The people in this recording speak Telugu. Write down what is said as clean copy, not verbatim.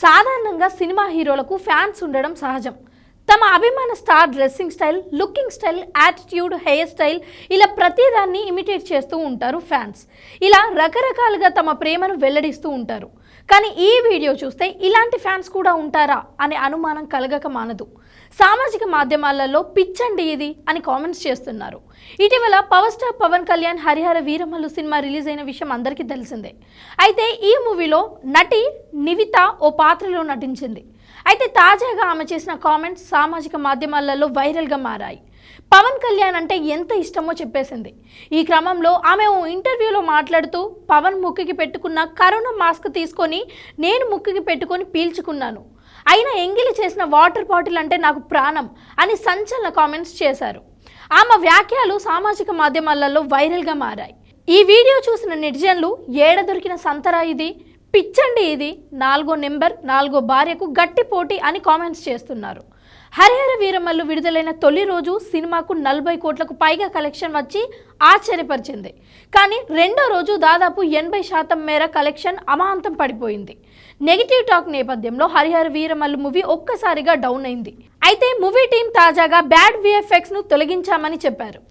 సాధారణంగా సినిమా హీరోలకు ఫ్యాన్స్ ఉండడం సహజం. తమ అభిమాన star dressing style, looking style, attitude, hair style ఇలా ప్రతిదాన్ని ఇమిటేట్ చేస్తూ ఉంటారు ఫ్యాన్స్. ఇలా రకరకాలుగా తమ ప్రేమను వెల్లడిస్తూ ఉంటారు. కానీ ఈ వీడియో చూస్తే ఇలాంటి ఫ్యాన్స్ కూడా ఉంటారా అనే అనుమానం కలగక మానదు. సామాజిక మాధ్యమాలలో పిచ్చండి ఇది అని కామెంట్స్ చేస్తున్నారు. ఇటీవల power star Pawan Kalyan Harihara Veeramallu cinema release అయిన విషయం అందరికీ తెలిసిందే. అయితే ఈ మూవీలో నటి నివిత ఓ పాత్రలో నటించింది. అయితే తాజాగా ఆమె చేసిన కామెంట్స్ సామాజిక మాధ్యమాలలో వైరల్గా మారాయి. పవన్ కళ్యాణ్ అంటే ఎంత ఇష్టమో చెప్పేసింది. ఈ క్రమంలో ఆమె ఓ ఇంటర్వ్యూలో మాట్లాడుతూ పవన్ ముక్కుకి పెట్టుకున్న కరోనా మాస్క్ తీసుకొని నేను ముక్కుకి పెట్టుకొని పీల్చుకున్నాను, అయినా ఎంగిలి చేసిన వాటర్ బాటిల్ అంటే నాకు ప్రాణం అని సంచలన కామెంట్స్ చేశారు. ఆమె వ్యాఖ్యలు సామాజిక మాధ్యమాలలో వైరల్గా మారాయి. ఈ వీడియో చూసిన నెటిజన్లు ఏడ దొరికిన సంతరా ఇది, పిచ్చండి ఇది, 4వ నెంబర్ 4వ భార్యకు గట్టి పోటీ అని కామెంట్స్ చేస్తున్నారు. హరిహర వీరమల్లు విడుదలైన తొలి రోజు సినిమాకు 40 కోట్లకు పైగా కలెక్షన్ వచ్చి ఆశ్చర్యపరిచింది. కానీ రెండో రోజు దాదాపు 80% మేర కలెక్షన్ అమాంతం పడిపోయింది. నెగిటివ్ టాక్ నేపథ్యంలో హరిహర వీరమల్లు మూవీ ఒక్కసారిగా డౌన్ అయింది. అయితే మూవీ టీం తాజాగా బ్యాడ్ విఎఫ్ఎక్స్ ను తొలగించామని చెప్పారు.